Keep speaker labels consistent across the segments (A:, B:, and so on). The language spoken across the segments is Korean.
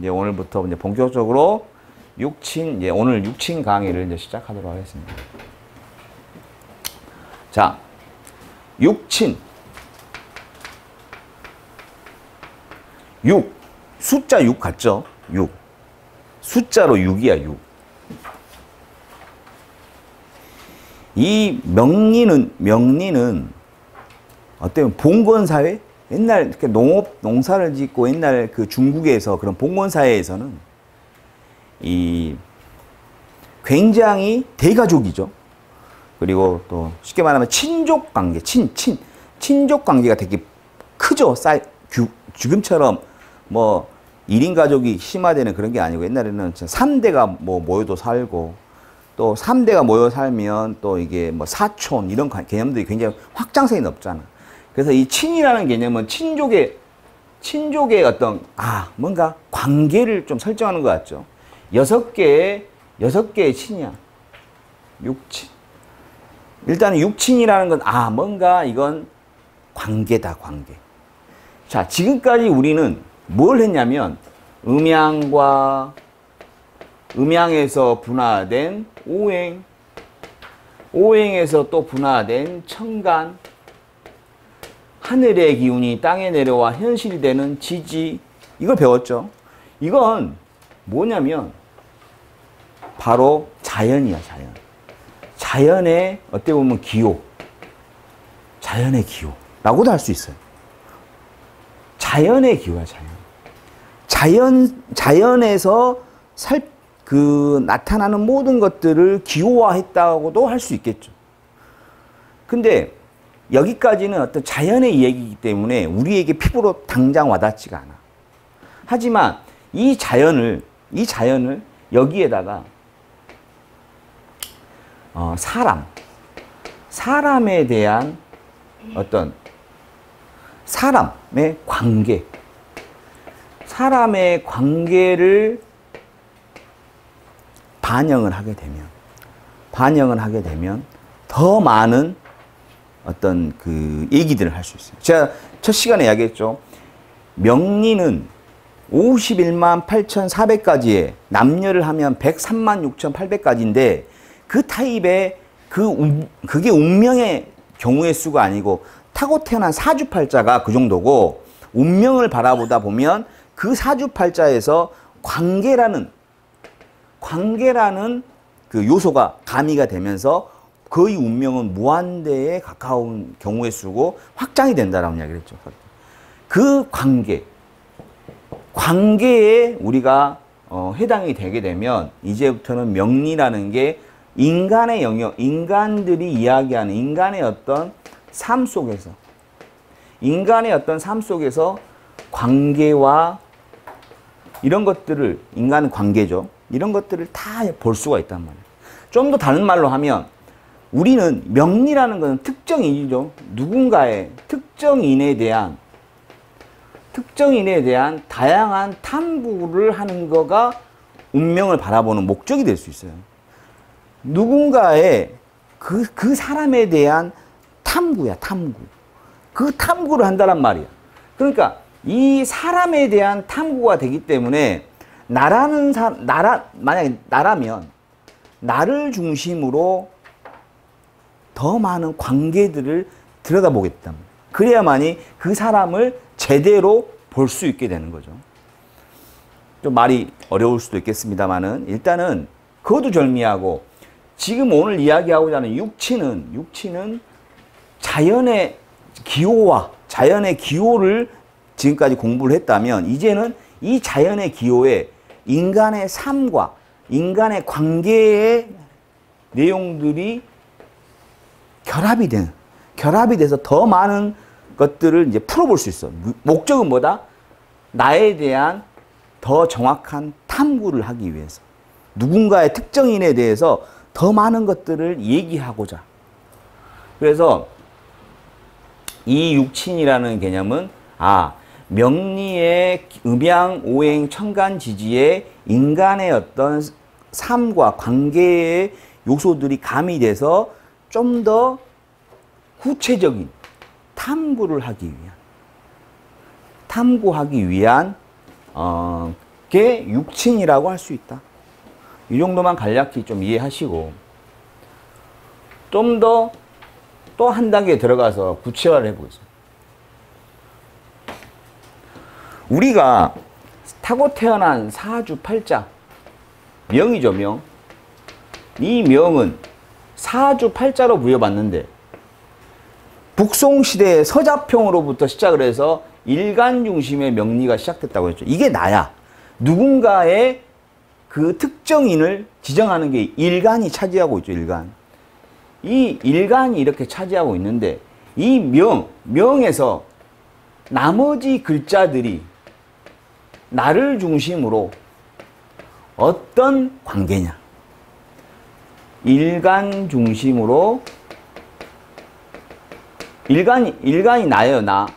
A: 이제 오늘부터 이제 본격적으로 오늘 육친 강의를 이제 시작하도록 하겠습니다. 자, 육친. 6. 숫자 6 같죠? 6. 숫자로 6이야, 6. 이 명리는 어떻게 보면 봉건사회? 옛날 이렇게 농사를 짓고 옛날 그 중국에서 그런 봉건사회에서는 굉장히 대가족이죠. 그리고 또 쉽게 말하면 친족 관계, 친족 관계가 되게 크죠. 지금처럼 뭐 1인 가족이 심화되는 그런 게 아니고 옛날에는 3대가 뭐 모여도 살고 또 3대가 모여 살면 또 이게 뭐 사촌 이런 개념들이 굉장히 확장성이 높잖아. 그래서 이 친이라는 개념은 친족의 어떤 뭔가 관계를 좀 설정하는 것 같죠. 6개의 친이야. 6친. 일단은 6친이라는 건 뭔가 이건 관계다, 관계. 자, 지금까지 우리는 뭘 했냐면 음양에서 분화된 오행, 오행에서 또 분화된 천간, 하늘의 기운이 땅에 내려와 현실되는 지지, 이걸 배웠죠. 이건 뭐냐면 바로 자연이야, 자연. 자연의 어떻게 보면 기호, 자연의 기호라고도 할 수 있어요. 자연의 기호야, 자연. 자연에서 나타나는 모든 것들을 기호화했다고도 할 수 있겠죠. 근데 여기까지는 어떤 자연의 이야기이기 때문에 우리에게 피부로 당장 와닿지가 않아. 하지만 이 자연을 여기에다가 사람에 대한 어떤 사람의 관계를 반영을 하게 되면 더 많은 어떤 그 얘기들을 할 수 있어요. 제가 첫 시간에 이야기했죠. 명리는 51만 8,400가지에 남녀를 하면 103만 6,800가지인데 그 타입의 그게 운명의 경우의 수가 아니고 타고 태어난 사주팔자가 그 정도고 운명을 바라보다 보면 그 사주팔자에서 관계라는 그 요소가 가미가 되면서 거의 운명은 무한대에 가까운 경우의 수고 확장이 된다라고 이야기를 했죠. 그 관계에 우리가 해당이 되게 되면 이제부터는 명리라는 게 인간의 영역, 인간들이 이야기하는 인간의 어떤 삶 속에서 관계와 이런 것들을, 인간 관계죠. 이런 것들을 다 볼 수가 있단 말이에요. 좀 더 다른 말로 하면 우리는 명리라는 것은 특정인이죠. 누군가의 특정인에 대한 다양한 탐구를 하는 거가 운명을 바라보는 목적이 될 수 있어요. 누군가의 그 사람에 대한 탐구야, 탐구. 그 탐구를 한다란 말이야. 그러니까 이 사람에 대한 탐구가 되기 때문에 만약에 나라면 나를 중심으로 더 많은 관계들을 들여다보겠다. 그래야만이 그 사람을 제대로 볼 수 있게 되는 거죠. 좀 말이 어려울 수도 있겠습니다만은 일단은 거두절미하고 지금 오늘 이야기하고자 하는 육친은 자연의 기호를 지금까지 공부를 했다면 이제는 이 자연의 기호에 인간의 삶과 인간의 관계의 내용들이 결합이 돼서 더 많은 것들을 이제 풀어볼 수 있어. 목적은 뭐다? 나에 대한 더 정확한 탐구를 하기 위해서. 누군가의 특정인에 대해서 더 많은 것들을 얘기하고자. 그래서 이 육친이라는 개념은 명리의 음양, 오행, 천간, 지지에 인간의 어떤 삶과 관계의 요소들이 가미돼서 좀 더 구체적인 탐구하기 위한 게 육친이라고 할 수 있다. 이 정도만 간략히 좀 이해하시고 좀 더 또 한 단계 들어가서 구체화를 해보겠습니다. 우리가 타고 태어난 사주팔자, 명이죠, 명. 이 명은 사주팔자로 부여받는데 북송시대의 서자평으로부터 시작을 해서 일간 중심의 명리가 시작됐다고 했죠. 이게 나야. 누군가의 그 특정인을 지정하는 게 일간이 차지하고 있죠, 일간. 이 일간이 이렇게 차지하고 있는데 이 명에서 나머지 글자들이 나를 중심으로 어떤 관계냐. 일간 중심으로 일간이 나예요, 나.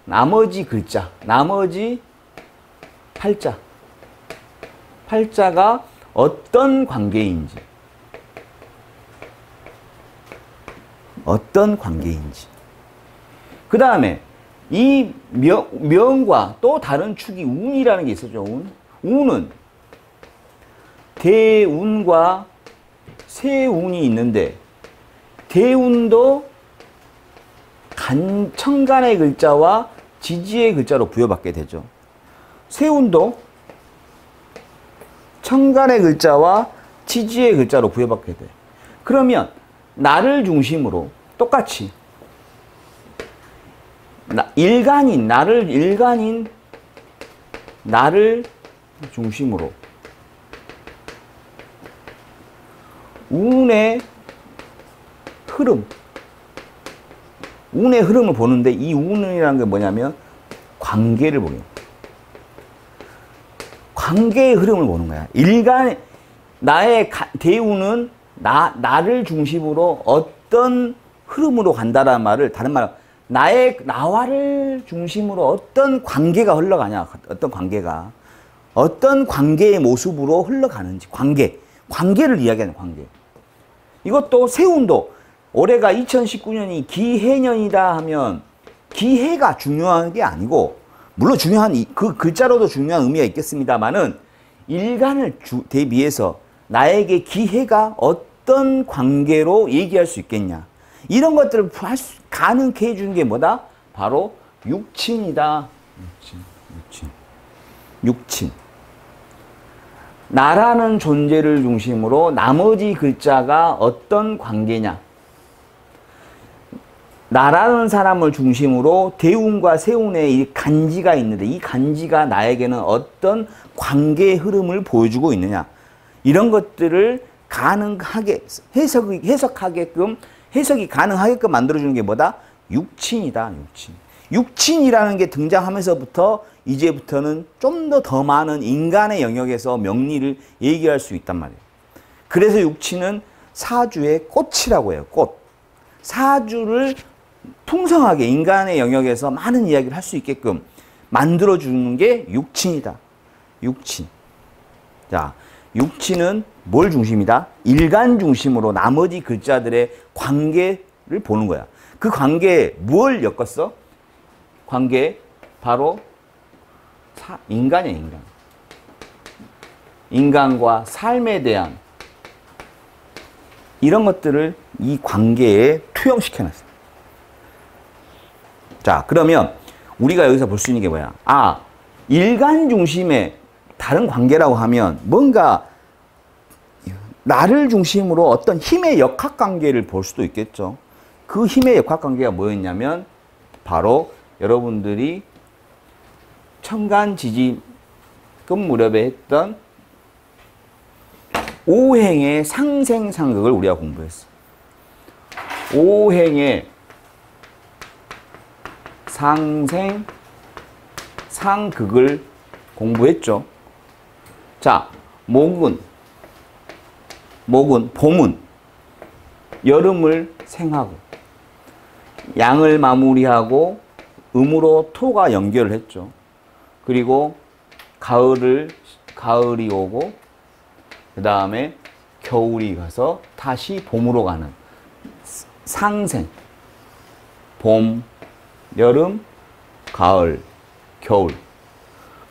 A: 나머지 글자, 나머지 팔자가 어떤 관계인지. 그 다음에 이 명과 또 다른 축이 운이라는 게 있었죠. 운은 대운과 세운이 있는데 대운도 천간의 글자와 지지의 글자로 부여받게 되죠. 세운도 천간의 글자와 지지의 글자로 부여받게 돼. 그러면 나를 중심으로 똑같이 일간인 나를 중심으로 운의 흐름을 보는데 이 운이라는 게 뭐냐면 관계를 보는 거예요. 관계의 흐름을 보는 거야. 나의 대운은 나를 중심으로 어떤 흐름으로 간다라는 말을, 다른 말로 나와를 중심으로 어떤 관계가 흘러가냐, 어떤 관계의 모습으로 흘러가는지, 관계를 이야기하는 관계. 이것도 세운도 올해가 2019년이 기해년이다 하면 기해가 중요한 게 아니고, 물론 중요한, 그 글자로도 중요한 의미가 있겠습니다만은 일간을 대비해서 나에게 기해가 어떤 관계로 얘기할 수 있겠냐. 이런 것들을 가능케 해주는 게 뭐다? 바로 육친이다. 육친. 나라는 존재를 중심으로 나머지 글자가 어떤 관계냐. 나라는 사람을 중심으로 대운과 세운의 이 간지가 있는데 이 간지가 나에게는 어떤 관계의 흐름을 보여주고 있느냐. 이런 것들을 가능하게 해석이 가능하게끔 만들어주는 게 뭐다? 육친이다. 육친이라는 게 등장하면서부터 이제부터는 좀 더 많은 인간의 영역에서 명리를 얘기할 수 있단 말이에요. 그래서 육친은 사주의 꽃이라고 해요. 꽃. 사주를 풍성하게 인간의 영역에서 많은 이야기를 할 수 있게끔 만들어주는 게 육친이다. 육친. 자, 육친은 뭘 중심이다? 일간 중심으로 나머지 글자들의 관계를 보는 거야. 그 관계에 뭘 엮었어? 관계, 바로 인간이야, 인간. 인간과 삶에 대한 이런 것들을 이 관계에 투영시켜놨어. 자, 그러면 우리가 여기서 볼 수 있는 게 뭐야? 아, 일간 중심의 다른 관계라고 하면 뭔가 나를 중심으로 어떤 힘의 역학관계를 볼 수도 있겠죠. 그 힘의 역학관계가 뭐였냐면 바로 여러분들이 천간지지금 무렵에 했던 오행의 상생상극을 우리가 공부했어. 오행의 상생상극을 공부했죠. 자, 목은 봄은 여름을 생하고 양을 마무리하고 음으로 토가 연결을 했죠. 그리고 가을이 오고 그 다음에 겨울이 가서 다시 봄으로 가는 상생. 봄, 여름, 가을, 겨울.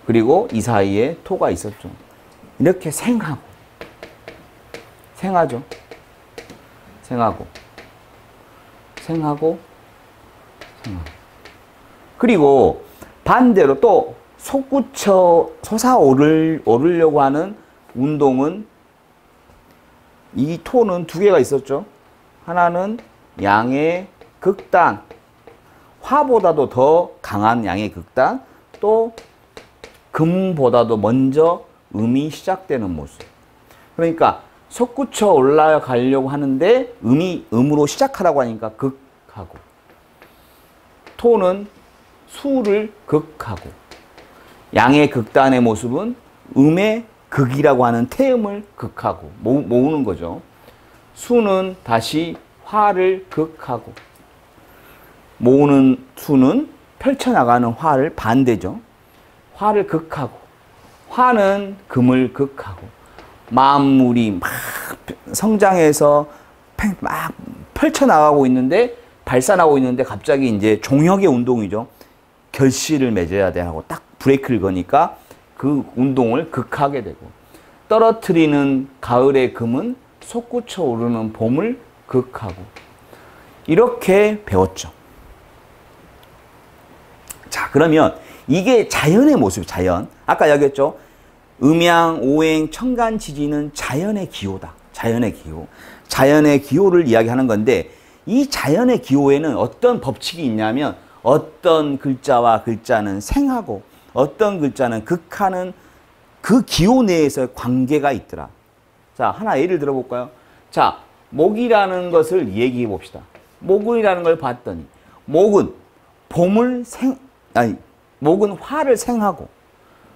A: 그리고 이 사이에 토가 있었죠. 이렇게 생하고, 생하죠. 생하고, 생하고, 생하고. 그리고 반대로 또 솟아오르려고 하는 운동은 이 토는 두 개가 있었죠. 하나는 양의 극단, 화보다도 더 강한 양의 극단, 또 금보다도 먼저 음이 시작되는 모습. 그러니까 솟구쳐 올라가려고 하는데 음으로 시작하라고 하니까 극하고, 토는 수를 극하고, 양의 극단의 모습은 음의 극이라고 하는 태음을 극하고 모으는 거죠. 수는 다시 화를 극하고, 모으는 수는 펼쳐나가는 화를 반대죠. 화를 극하고, 화는 금을 극하고, 만물이 막 성장해서 막 펼쳐나가고 있는데, 발산하고 있는데 갑자기 이제 종혁의 운동이죠. 결실을 맺어야 돼 하고 딱 브레이크를 거니까 그 운동을 극하게 되고, 떨어뜨리는 가을의 금은 솟구쳐 오르는 봄을 극하고, 이렇게 배웠죠. 자, 그러면 이게 자연의 모습, 자연. 아까 이야기했죠. 음양, 오행, 천간, 지지는 자연의 기호다. 자연의 기호. 자연의 기호를 이야기하는 건데, 이 자연의 기호에는 어떤 법칙이 있냐면, 어떤 글자와 글자는 생하고 어떤 글자는 극하는 그 기호 내에서의 관계가 있더라. 자, 하나 예를 들어볼까요? 자, 목이라는 것을 얘기해 봅시다. 목이라는 걸 봤더니, 목은 목은 화를 생하고,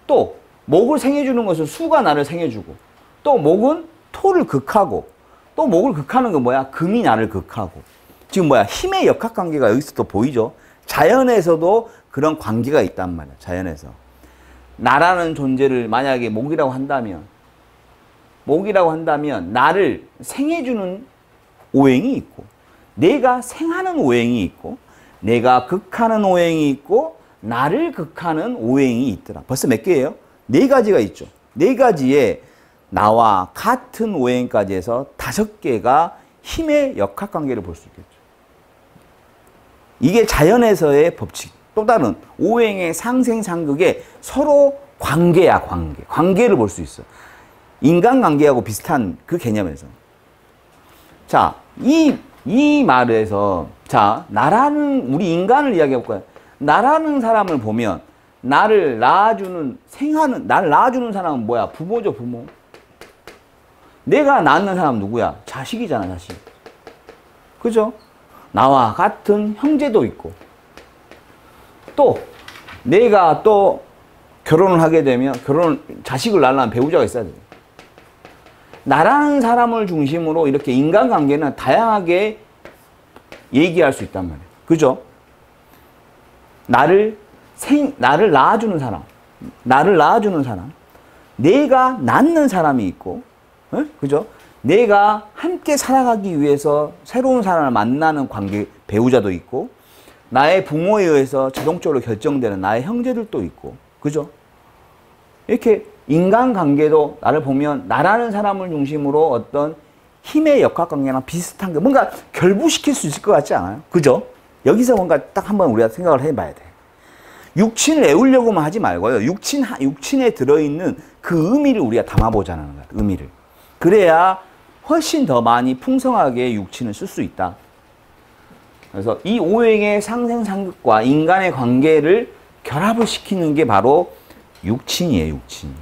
A: 또 목을 생해주는 것은 수가 나를 생해주고, 또 목은 토를 극하고, 또 목을 극하는 건 뭐야? 금이 나를 극하고. 지금 뭐야? 힘의 역학관계가 여기서 또 보이죠? 자연에서도 그런 관계가 있단 말이야. 자연에서. 나라는 존재를 만약에 목이라고 한다면 나를 생해주는 오행이 있고, 내가 생하는 오행이 있고, 내가 극하는 오행이 있고, 나를 극하는 오행이 있더라. 벌써 몇 개예요? 네 가지가 있죠. 네 가지에 나와 같은 오행까지 해서 5개가 힘의 역학관계를 볼 수 있겠죠. 이게 자연에서의 법칙. 또 다른 오행의 상생상극에 서로 관계야, 관계. 관계를 볼 수 있어. 인간관계하고 비슷한 그 개념에서. 자, 이 말에서, 자, 나라는, 우리 인간을 이야기해 볼까요? 나라는 사람을 보면, 나를 낳아주는 사람은 뭐야? 부모죠, 부모. 내가 낳는 사람은 누구야? 자식이잖아, 자식. 그죠? 나와 같은 형제도 있고, 또 내가 또 결혼을 하게 되면 자식을 낳으려면 배우자가 있어야 돼요. 나라는 사람을 중심으로 이렇게 인간관계는 다양하게 얘기할 수 있단 말이에요. 그죠? 나를 낳아주는 사람, 내가 낳는 사람이 있고, 그죠? 내가 함께 살아가기 위해서 새로운 사람을 만나는 관계, 배우자도 있고, 나의 부모에 의해서 자동적으로 결정되는 나의 형제들도 있고, 그죠? 이렇게 인간관계도 나를 보면 나라는 사람을 중심으로 어떤 힘의 역학관계랑 비슷한 게 뭔가 결부시킬 수 있을 것 같지 않아요? 그죠? 여기서 뭔가 딱 한번 우리가 생각을 해봐야 돼. 육친을 애우려고만 하지 말고요. 육친에 들어있는 그 의미를 우리가 담아보자는 거야. 의미를. 그래야 훨씬 더 많이 풍성하게 육친을 쓸 수 있다. 그래서 이 오행의 상생상극과 인간의 관계를 결합을 시키는 게 바로 육친이에요, 육친.